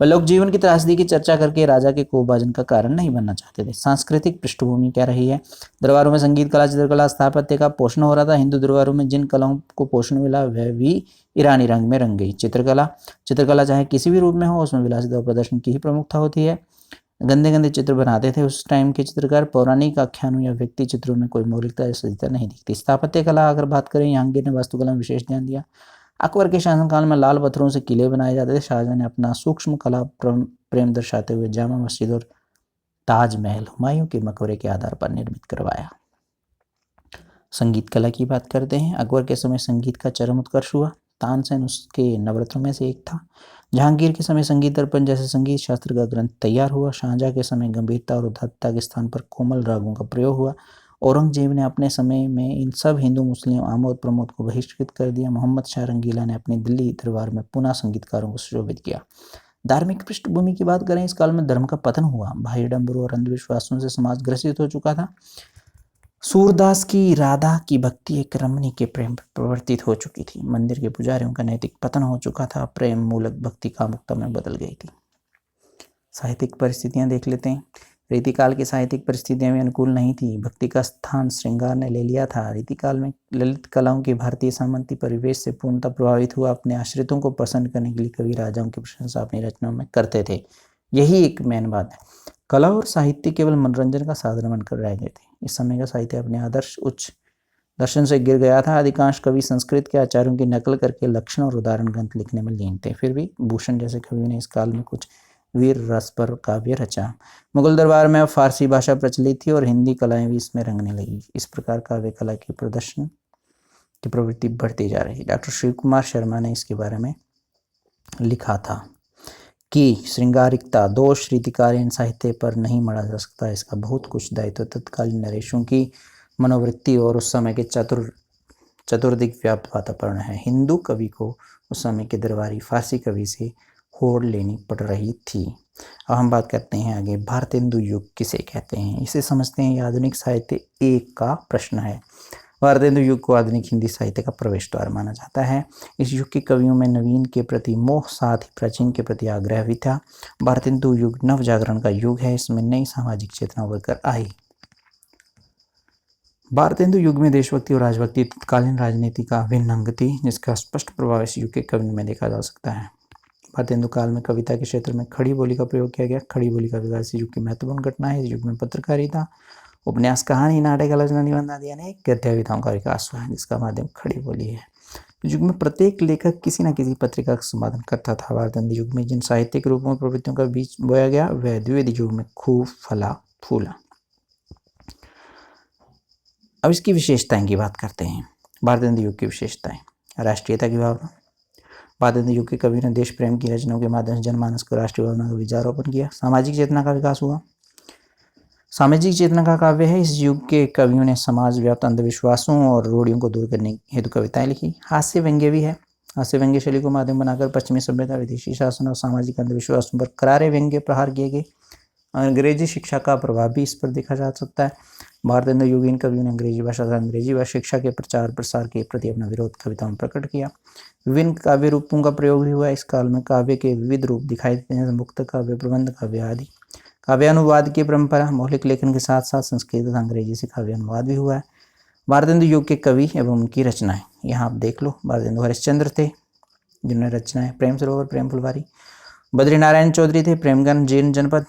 वह लोक जीवन की त्रासदी की चर्चा करके राजा के कोपभाजन का कारण नहीं बनना चाहते थे। सांस्कृतिक पृष्ठभूमि क्या रही है? दरबारों में संगीत कला, चित्रकला, स्थापत्य का पोषण हो रहा था। हिंदू दरबारों में जिन कलाओं को पोषण मिला वह भी ईरानी रंग में रंग गई। चित्रकला चाहे किसी भी रूप में हो, उसमें विलासिता और प्रदर्शन की ही प्रमुखता होती है। गंदे गंदे चित्र बनाते थे उस टाइम के चित्रकार। पौराणिक आख्यानों या व्यक्ति चित्रों में कोई मौलिकता या सजीता नहीं दिखती। स्थापत्य कला अगर बात करें, जहांगीर ने वास्तुकला में विशेष ध्यान दिया। अकबर के शासनकाल में लाल पत्थरों से किले बनाए जाते थे। शाहजहां ने अपना सूक्ष्म कला प्रेम दर्शाते हुए जामा मस्जिद और ताजमहल हुमायूं के मकबरे के आधार पर निर्मित करवाया। संगीत कला की बात करते हैं। अकबर के समय संगीत का चरम उत्कर्ष हुआ। तानसेन उसके नवरत्नों में से एक था। जहांगीर के समय संगीत दर्पण जैसे संगीत शास्त्र का ग्रंथ तैयार हुआ। शाहजहां के समय गंभीरता और उदात्तता के स्थान पर कोमल रागों का प्रयोग हुआ। औरंगजेब ने अपने समय में इन सब हिंदू मुस्लिम आमोद प्रमोद को बहिष्कृत कर दिया। मोहम्मद शाह रंगीला ने अपनी दिल्ली दरबार में पुनः संगीतकारों को सुशोभित किया। धार्मिक पृष्ठभूमि की बात करें, इस काल में धर्म का पतन हुआ। बाह्य डंबरों और अंधविश्वासों से समाज ग्रसित हो चुका था। सूरदास की राधा की भक्ति एक रमणी के प्रेम पर प्रवर्तित हो चुकी थी। मंदिर के पुजारियों का नैतिक पतन हो चुका था। प्रेम मूलक भक्ति कामुकता में बदल गई थी। साहित्यिक परिस्थितियां देख लेते हैं। रीतिकाल की साहित्यिक परिस्थितियां भी अनुकूल नहीं थी। भक्ति का स्थान श्रृंगार ने ले लिया था। रीतिकाल में ललित कलाओं की भारतीय सामंती परिवेश से पूर्णतः प्रभावित हुआ। अपने आश्रितों को प्रसन्न करने के लिए कवि राजाओं की प्रशंसा अपनी रचनाओं में करते थे। यही एक मेन बात है। कला और साहित्य केवल मनोरंजन का साधन बनकर रह गए थे। इस समय का साहित्य अपने आदर्श उच्च दर्शन से गिर गया था। अधिकांश कवि संस्कृत के आचार्यों की नकल करके लक्षण और उदाहरण ग्रंथ लिखने में लीन थे। फिर भी भूषण जैसे कवि ने इस काल में कुछ वीर रस पर काव्य रचा। मुगल दरबार में अब फारसी भाषा प्रचलित थी और हिंदी कलाएं भी इसमें रंगने लगी। इस प्रकार काव्य कला की प्रदर्शन की प्रवृत्ति बढ़ती जा रही। डॉक्टर शिव कुमार शर्मा ने इसके बारे में लिखा था कि श्रृंगारिकता दोष रीतिकालीन साहित्य पर नहीं मढ़ा जा सकता। इसका बहुत कुछ दायित्व तत्कालीन नरेशों की मनोवृत्ति और उस समय के चतुर्दिक व्याप्त वातावरण है। हिंदू कवि को उस समय के दरबारी फारसी कवि से होड़ लेनी पड़ रही थी। अब हम बात करते हैं आगे, भारतेंदु युग किसे कहते हैं। इसे समझते हैं, आधुनिक साहित्य एक का प्रश्न है। भारतेंदु युग को आधुनिक हिंदी साहित्य का प्रवेश द्वार माना जाता है। इस युग के कवियों में नवीन के प्रति मोह, साथ ही प्राचीन के प्रति आग्रह भी था। भारतेंदु युग नव जागरण का युग है। इसमें नई सामाजिक चेतना उभर कर आई। भारतेंदु युग में देशभक्ति और राजभक्ति तत्कालीन राजनीति का अभिन्न अंग थी, जिसका स्पष्ट प्रभाव इस युग के कवियों में देखा जा सकता है। भारतेंदु काल में कविता के क्षेत्र में खड़ी बोली का प्रयोग किया गया। खड़ी बोली का विकास इस युग की महत्वपूर्ण घटना है। इस युग में पत्रकारिता, उपन्यास, कहानी, नाटक, आलोचना, निबंध आदि अनेक गद्यविधाओं का विकास हुआ है, जिसका माध्यम खड़ी बोली है। इस युग में प्रत्येक लेखक किसी न किसी पत्रिका का संपादन करता था। भारतेंदु युग में जिन साहित्यिक रूपों और प्रवृत्तियों का बीज बोया गया, वह द्विवेदी युग में खूब फला फूला। अब इसकी विशेषताएं की बात करते हैं। भारतेंदु युग की विशेषताएं, राष्ट्रीयता की भावना। भारतेंदु युग के कवि ने देश प्रेम की रचनाओं के माध्यम से जनमानस को राष्ट्रीय भावना का विचारोपण किया। सामाजिक चेतना का विकास हुआ। सामाजिक चेतना का काव्य है। इस युग के कवियों ने समाज व्याप्त अंधविश्वासों और रूढ़ियों को दूर करने हेतु कविताएं लिखी। हास्य व्यंग्य भी है। हास्य व्यंग्य शैली को माध्यम बनाकर पश्चिमी सभ्यता, विदेशी शासन और सामाजिक अंधविश्वासों पर करारे व्यंग्य प्रहार किए गए। अंग्रेजी शिक्षा का प्रभाव भी इस पर देखा जा सकता है। भारतेंदु युगीन कवियों ने अंग्रेजी भाषा तथा अंग्रेजी व शिक्षा के प्रचार प्रसार के प्रति अपना विरोध कविताओं में प्रकट किया। विभिन्न काव्य रूपों का प्रयोग भी हुआ। इस काल में काव्य के विविध रूप दिखाई देते हैं, मुक्त काव्य, प्रबंध काव्य आदि। काव्यानुवाद की परंपरा, मौलिक लेखन के साथ साथ संस्कृत तथा अंग्रेजी से काव्यानुवाद भी हुआ है। भारतेंदु युग के कवि एवं उनकी रचनाएं यहाँ आप देख लो। भारतेंदु हरिश्चंद्र थे, जिन्होंने रचनाएं प्रेम सरोवर, प्रेम फुलवारी। बद्रीनारायण चौधरी थे, प्रेमगन जैन जनपद।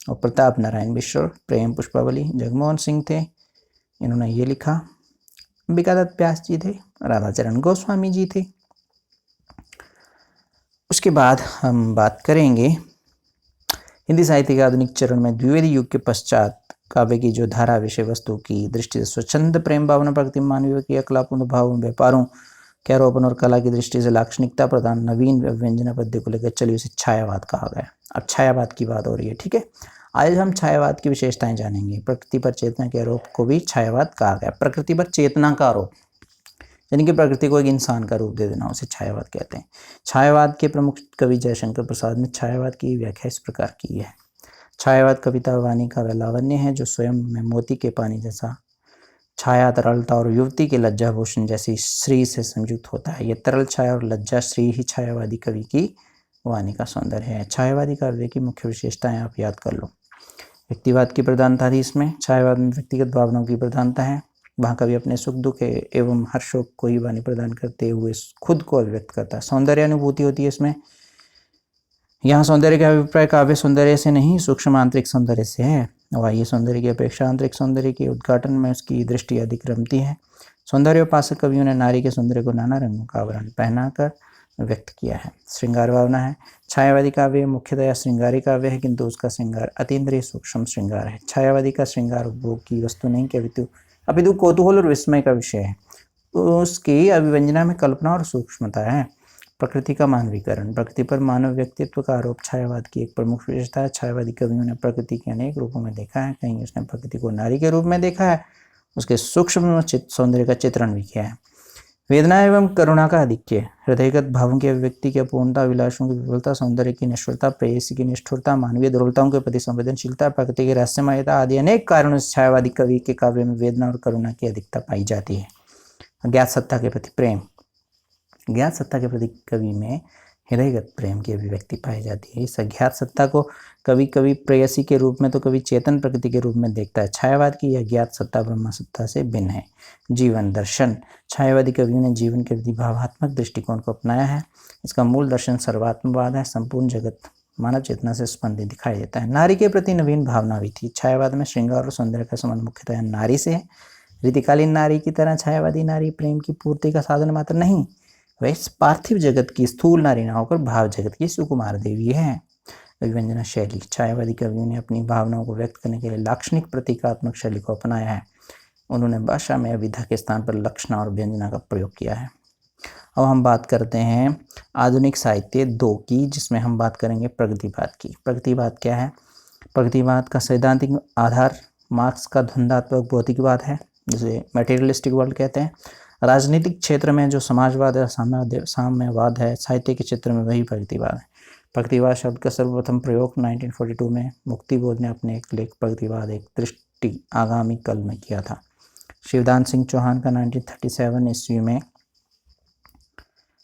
और प्रताप नारायण मिश्र, प्रेम पुष्पावली। जगमोहन सिंह थे, इन्होंने ये लिखा। अंबिका दत्त व्यास जी थे। राधाचरण गोस्वामी जी थे। उसके बाद हम बात करेंगे हिंदी साहित्य के आधुनिक चरण में द्विवेदी युग के पश्चात काव्य की जो धारा विषय वस्तु की दृष्टि से स्वच्छंद प्रेम भावना, प्रकृति, मानवीय की अकलापों, भावों, व्यापारों के आरोपण और कला की दृष्टि से लाक्षणिकता प्रदान नवीन व्यंजना पद्य को लेकर चलिए उसे छायावाद कहा गया। अब छायावाद की बात हो रही है, ठीक है। आज हम छायावाद की विशेषताएं जानेंगे। प्रकृति पर चेतना के आरोप को भी छायावाद कहा गया। प्रकृति पर चेतना का आरोप, यानी कि प्रकृति को एक इंसान का रूप दे देना, उसे छायावाद कहते हैं। छायावाद के प्रमुख कवि जयशंकर प्रसाद ने छायावाद की व्याख्या इस प्रकार की है। छायावाद कविता वाणी का वह लावण्य है जो स्वयं में मोती के पानी जैसा छाया, तरलता और युवती के लज्जाभूषण जैसी श्री से संयुक्त होता है। यह तरल छाया और लज्जा श्री ही छायावादी कवि की वाणी का सौंदर्य है। छायावादी काव्य की मुख्य विशेषताएं आप याद कर लो। व्यक्तिवाद की प्रधानता थी इसमें। छायावाद में व्यक्तिगत भावनाओं की प्रधानता है। वहाँ कवि अपने सुख दुख एवं हर शोक को ही वाणी प्रदान करते हुए खुद को अभिव्यक्त करता है। सौंदर्य अनुभूति होती है इसमें। यहाँ सौंदर्य का अभिप्राय काव्य सौंदर्य से नहीं, सूक्ष्म आंतरिक सौंदर्य से है। बाह्य सौंदर्य की अपेक्षा आंतरिक सौंदर्य के उद्घाटन में उसकी दृष्टि अधिक रमती है। सौंदर्योपासक कवियों ने नारी के सौंदर्य को नाना रंगों का आवरण पहनाकर व्यक्त किया है। श्रृंगार भावना है। छायावादी काव्य मुख्यतया श्रृंगारी काव्य है, किंतु उसका श्रृंगार अतीन्द्रिय सूक्ष्म श्रृंगार है। छायावादी का श्रृंगार उपभोग की वस्तु नहीं अपितु कौतूहल और विस्मय का विषय है। उसकी अभिव्यंजना में कल्पना और सूक्ष्मता है। प्रकृति का मानवीकरण। प्रकृति पर मानव व्यक्तित्व का आरोप छायावाद की एक प्रमुख विशेषता है। छायावादी कवियों ने प्रकृति के अनेक रूपों में देखा है। कहीं उसने प्रकृति को नारी के रूप में देखा है, उसके सूक्ष्म सौंदर्य का चित्रण भी किया है। वेदना एवं करुणा का आधिक्य। हृदयगत भावों की अभिव्यक्ति की अपूर्णता, अभिलाषों की विफलता, सौंदर्य की निष्ठुरता, प्रेयसी की निष्ठुरता, मानवीय दुर्बलताओं के प्रति संवेदनशीलता, प्रकृति की रहस्यमयता आदि अनेक कारणों से छायावादी कवि के काव्य में वेदना और करुणा की अधिकता पाई जाती है। अज्ञात सत्ता के प्रति प्रेम। ज्ञात सत्ता के प्रति कवि में हृदयगत प्रेम की अभिव्यक्ति पाई जाती है। इस अज्ञात सत्ता को कभी कभी प्रेयसी के रूप में तो कभी चेतन प्रकृति के रूप में देखता है। छायावाद की यह ज्ञात सत्ता ब्रह्म सत्ता से भिन्न है। जीवन दर्शन। छायावादी कवियों ने जीवन के प्रति भावात्मक दृष्टिकोण को अपनाया है। इसका मूल दर्शन सर्वात्मवाद है। संपूर्ण जगत मानव चेतना से स्पंदित दिखाई देता है। नारी के प्रति नवीन भावना भी थी। छायावाद में श्रृंगार और सौंदर्य का संबंध मुख्यतः नारी से है। रीतिकालीन नारी की तरह छायावादी नारी प्रेम की पूर्ति का साधन मात्र नहीं, वह इस पार्थिव जगत की स्थूल नारी न होकर भाव जगत की सुकुमार देवी है। अभिव्यंजना शैली। छायावादी कवियों ने अपनी भावनाओं को व्यक्त करने के लिए लाक्षणिक प्रतीकात्मक शैली को अपनाया है। उन्होंने भाषा में अभिधा के स्थान पर लक्षणा और व्यंजना का प्रयोग किया है। अब हम बात करते हैं आधुनिक साहित्य 2 की, जिसमें हम बात करेंगे प्रगतिवाद की। प्रगतिवाद क्या है? प्रगतिवाद का सैद्धांतिक आधार मार्क्स का धंधात्मक भौतिकवाद है, जिसे मटेरियलिस्टिक वर्ल्ड कहते हैं। राजनीतिक क्षेत्र में जो समाजवाद या साम्यवाद है, साहित्य के क्षेत्र में वही प्रगतिवाद है। प्रगतिवाद शब्द का सर्वप्रथम प्रयोग 1942 में मुक्तिबोध ने अपने एक लेख प्रगतिवाद एक दृष्टि आगामी कल में किया था। शिवदान सिंह चौहान का 1937 ईस्वी में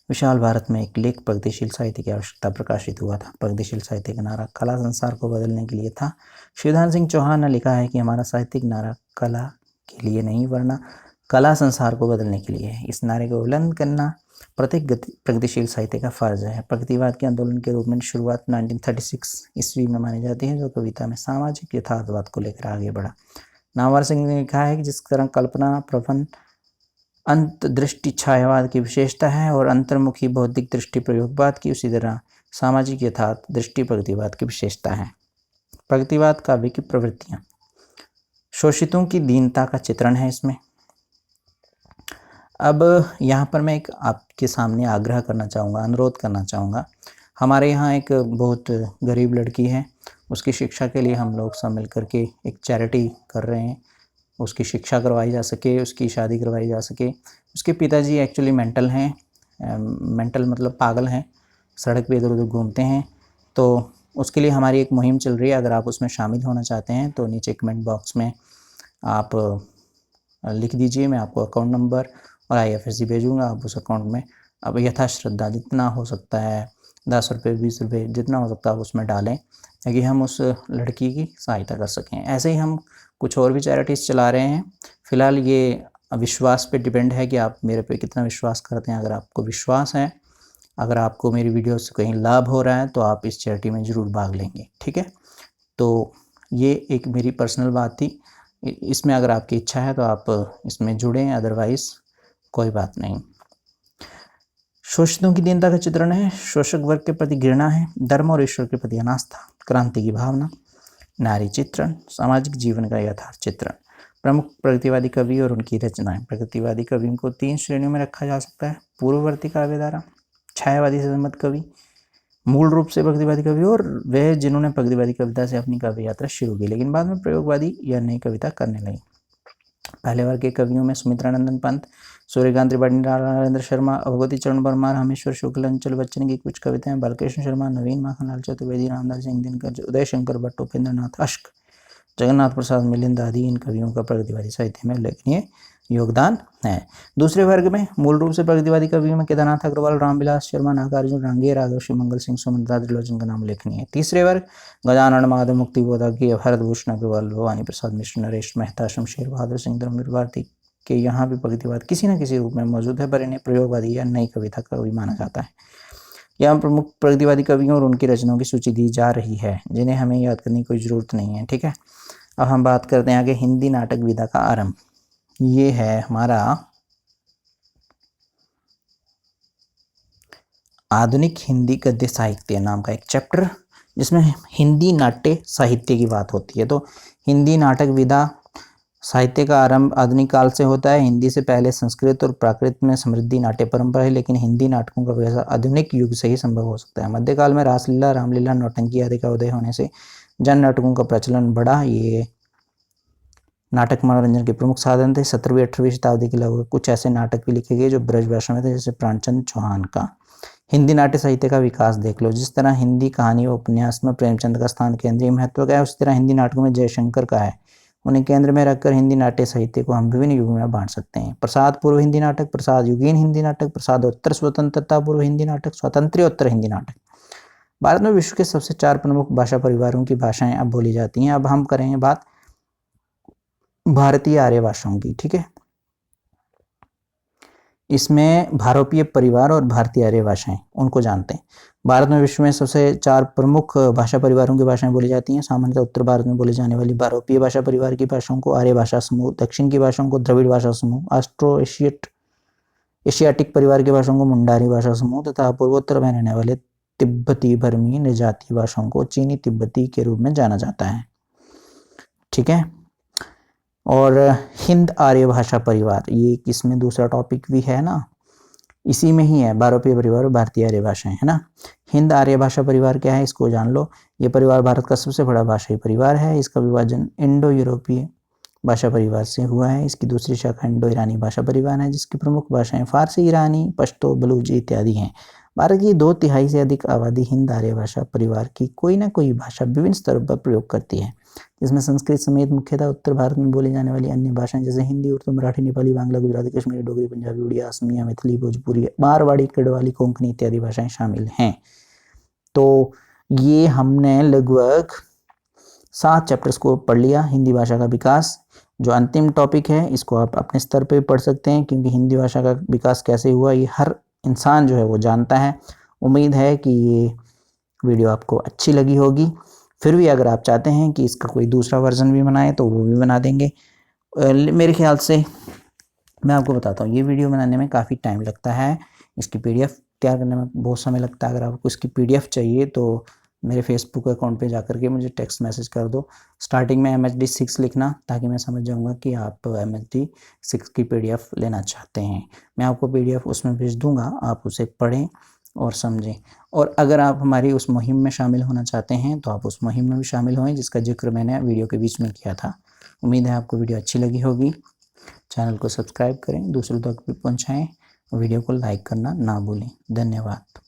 विशाल भारत में एक लेख प्रगतिशील साहित्य की आवश्यकता प्रकाशित हुआ था। प्रगतिशील साहित्य का नारा कला संसार को बदलने के लिए था। शिवदान सिंह चौहान ने लिखा है कि हमारा साहित्यिक नारा कला के लिए नहीं, वरना कला संसार को बदलने के लिए है। इस नारे को उल्लंघन करना प्रत्येक प्रगतिशील साहित्य का फर्ज है। प्रगतिवाद के आंदोलन के रूप में शुरुआत 1936 ईस्वी में मानी जाती है, जो कविता में सामाजिक यथार्थवाद को लेकर आगे बढ़ा। नामवर सिंह ने लिखा है कि जिस तरह कल्पना प्रबंध अंतदृष्टि छायावाद की विशेषता है और अंतर्मुखी बौद्धिक दृष्टि प्रयोगवाद की, उसी तरह सामाजिक यथार्थ दृष्टि प्रगतिवाद की विशेषता है। प्रगतिवाद काव्य की प्रवृत्तियाँ। शोषितों की दीनता का चित्रण है इसमें। अब यहाँ पर मैं एक आपके सामने आग्रह करना चाहूँगा, अनुरोध करना चाहूँगा। हमारे यहाँ एक बहुत गरीब लड़की है, उसकी शिक्षा के लिए हम लोग सब मिल करके एक चैरिटी कर रहे हैं। उसकी शिक्षा करवाई जा सके, उसकी शादी करवाई जा सके। उसके पिताजी एक्चुअली मेंटल हैं, मेंटल मतलब पागल हैं, सड़क पे इधर उधर घूमते हैं। तो उसके लिए हमारी एक मुहिम चल रही है। अगर आप उसमें शामिल होना चाहते हैं तो नीचे कमेंट बॉक्स में आप लिख दीजिए, मैं आपको अकाउंट नंबर और IFSC भेजूँगा। आप उस अकाउंट में अब यथाश्रद्धा जितना हो सकता है 10 रुपये 20 रुपये जितना हो सकता है आप उसमें डालें, ताकि हम उस लड़की की सहायता कर सकें। ऐसे ही हम कुछ और भी चैरिटीज़ चला रहे हैं। फ़िलहाल ये विश्वास पे डिपेंड है कि आप मेरे पे कितना विश्वास करते हैं। अगर आपको विश्वास है, अगर आपको मेरी वीडियो से कहीं लाभ हो रहा है, तो आप इस चैरिटी में ज़रूर भाग लेंगे, ठीक है। तो ये एक मेरी पर्सनल बात थी। इसमें अगर आपकी इच्छा है तो आप इसमें जुड़ें, अदरवाइज़ कोई बात नहीं। शोषितों की दीनता का चित्रण है। शोषक वर्ग के प्रति घृणा है। धर्म और ईश्वर के प्रति अनास्था। क्रांति की भावना। नारी चित्रण। सामाजिक जीवन का यथार्थ चित्रण। प्रमुख प्रगतिवादी कवि और उनकी रचनाएं। प्रगतिवादी कवियों को 3 श्रेणियों में रखा जा सकता है: पूर्ववर्ती काव्यधारा, छायावादी से संबद्ध कवि, मूल रूप से प्रगतिवादी कवि, और वह जिन्होंने प्रगतिवादी कविता से अपनी काव्य यात्रा शुरू की लेकिन बाद में प्रयोगवादी या नई कविता करने लगी। पहले वर्ग के कवियों में सुमित्रानंदन पंत, सूर्यकांत त्रिपाठी, नरेंद्र शर्मा, अवगति चरण वर्मा, रामेश्वर शुक्ल, अंचल बच्चन की कुछ कविताएं, बालकृष्ण शर्मा, नवीन माखनलाल चतुर्वेदी, रामदास सिंह दिनकर, उदय शंकर भट्ट, उपेंद्र नाथ अश्क, जगन्नाथ प्रसाद मिलिंद आदि इन कवियों का प्रगतिवादी साहित्य में उल्लेखनीय योगदान है। दूसरे वर्ग में मूल रूप से प्रगतिवादी कवियों में केदारनाथ अग्रवाल, रामविलास शर्मा, नागार्जुन रांगे, राघव मंगल सिंह, सुमंत्रा त्रिलोचन का नाम उल्लेखनीय है। तीसरे वर्ग गजानन माधव, मुक्तिबोधक, भरतभूषण अग्रवाल, भवानी प्रसाद मिश्र, नरेश मेहता, शमशेर बहादुर सिंह, धर्मवीर भारती के यहाँ भी प्रगतिवाद किसी न किसी रूप में मौजूद है, पर इन्हें प्रयोगवादी या नई कविता का भी माना जाता है। यहाँ प्रमुख प्रगतिवादी कवियों और उनकी रचनाओं की सूची दी जा रही है, जिन्हें हमें याद करने की कोई ज़रूरत नहीं है। ठीक है, अब हम बात करते हैं आगे हिंदी नाटक विधा का आरंभ। ये है हमारा आधुनिक हिंदी गद्य साहित्य नाम का एक चैप्टर, जिसमें हिंदी नाट्य साहित्य की बात होती है। तो हिंदी नाटक विधा साहित्य का आरंभ आधुनिक काल से होता है। हिंदी से पहले संस्कृत और प्राकृत में समृद्धि नाट्य परंपरा है, लेकिन हिंदी नाटकों का विकास आधुनिक युग से ही संभव हो सकता है। मध्यकाल में रासलीला, रामलीला, नौटंकी आदि का उदय होने से जन नाटकों का प्रचलन बढ़ा। ये नाटक मनोरंजन के प्रमुख साधन थे। 17वीं 18वीं शताब्दी के लगभग कुछ ऐसे नाटक भी लिखे गए जो ब्रज भाषा में थे, जैसे प्राणचंद चौहान का। हिंदी नाट्य साहित्य का विकास देख लो। जिस तरह हिंदी कहानी व उपन्यास में प्रेमचंद का स्थान केंद्रीय महत्व का है, उसी तरह हिंदी नाटकों में जयशंकर का है। उन्हें केंद्र में रखकर हिंदी नाट्य साहित्य को हम विभिन्न युगों में बांट सकते हैं। प्रसाद पूर्व हिंदी नाटक, प्रसाद युगीन हिंदी नाटक, प्रसादोत्तर स्वतंत्रता पूर्व हिंदी नाटक, स्वातंत्र्योत्तर हिंदी नाटक। भारत में विश्व के सबसे 4 प्रमुख भाषा परिवारों की भाषाएं अब बोली जाती हैं। अब हम करेंगे बात भारतीय आर्य भाषाओं की। ठीक है, इसमें भारोपीय परिवार और भारतीय आर्य भाषाएं, उनको जानते हैं। भारत में विश्व में सबसे 4 प्रमुख भाषा परिवारों की भाषाएं बोली जाती हैं। सामान्यतः उत्तर भारत में बोली जाने वाली भारोपीय भाषा परिवार की भाषाओं को आर्य भाषा समूह, दक्षिण की भाषाओं को द्रविड़ भाषा समूह, ऑस्ट्रो एशियाटिक परिवार की भाषाओं को मुंडारी भाषा समूह तथा पूर्वोत्तर में रहने वाले तिब्बती बर्मी निजातीय भाषाओं को चीनी तिब्बती के रूप में जाना जाता है। ठीक है, और हिंद आर्य भाषा परिवार, ये इसमें दूसरा टॉपिक भी है ना, इसी में ही है, भारोपीय परिवार और भारतीय आर्य भाषाएं, है ना। हिंद आर्य भाषा परिवार क्या है, इसको जान लो। ये परिवार भारत का सबसे बड़ा भाषाई परिवार है। इसका विभाजन इंडो यूरोपीय भाषा परिवार से हुआ है। इसकी दूसरी शाखा इंडो ईरानी भाषा परिवार है, जिसकी प्रमुख भाषाएं फारसी, ईरानी, पश्तो, बलूची इत्यादि हैं। भारत की 2/3 से अधिक आबादी हिंद आर्य भाषा परिवार की कोई ना कोई भाषा विभिन्न स्तरों पर प्रयोग करती है, जिसमें संस्कृत समेत मुख्यतः उत्तर भारत में बोली जाने वाली अन्य भाषाएं जैसे हिंदी, उर्दू, मराठी, नेपाली, बांग्ला, गुजराती, कश्मीरी, डोगरी, पंजाबी, उड़िया, असमिया, मैथिली, भोजपुरी, मारवाड़ी, गढ़वाली, कोंकणी इत्यादि भाषाएं शामिल हैं। तो ये हमने लगभग 7 चैप्टर्स को पढ़ लिया। हिंदी भाषा का विकास जो अंतिम टॉपिक है, इसको आप अपने स्तर पे पढ़ सकते हैं, क्योंकि हिंदी भाषा का विकास कैसे हुआ ये हर इंसान जो है वो जानता है। उम्मीद है कि ये वीडियो आपको अच्छी लगी होगी। फिर भी अगर आप चाहते हैं कि इसका कोई दूसरा वर्जन भी बनाए तो वो भी बना देंगे। मेरे ख्याल से मैं आपको बताता हूँ, ये वीडियो बनाने में काफ़ी टाइम लगता है, इसकी PDF तैयार करने में बहुत समय लगता है। अगर आपको इसकी PDF चाहिए तो मेरे फेसबुक अकाउंट पे जाकर के मुझे टेक्स्ट मैसेज कर दो। स्टार्टिंग में MHD 6 लिखना, ताकि मैं समझ जाऊँगा कि आप MHD 6 की PDF लेना चाहते हैं। मैं आपको PDF उसमें भेज दूँगा, आप उसे पढ़ें और समझें। और अगर आप हमारी उस मुहिम में शामिल होना चाहते हैं तो आप उस मुहिम में भी शामिल हों, जिसका जिक्र मैंने वीडियो के बीच में किया था। उम्मीद है आपको वीडियो अच्छी लगी होगी। चैनल को सब्सक्राइब करें, दूसरों तक भी पहुँचाएँ, वीडियो को लाइक करना ना भूलें। धन्यवाद।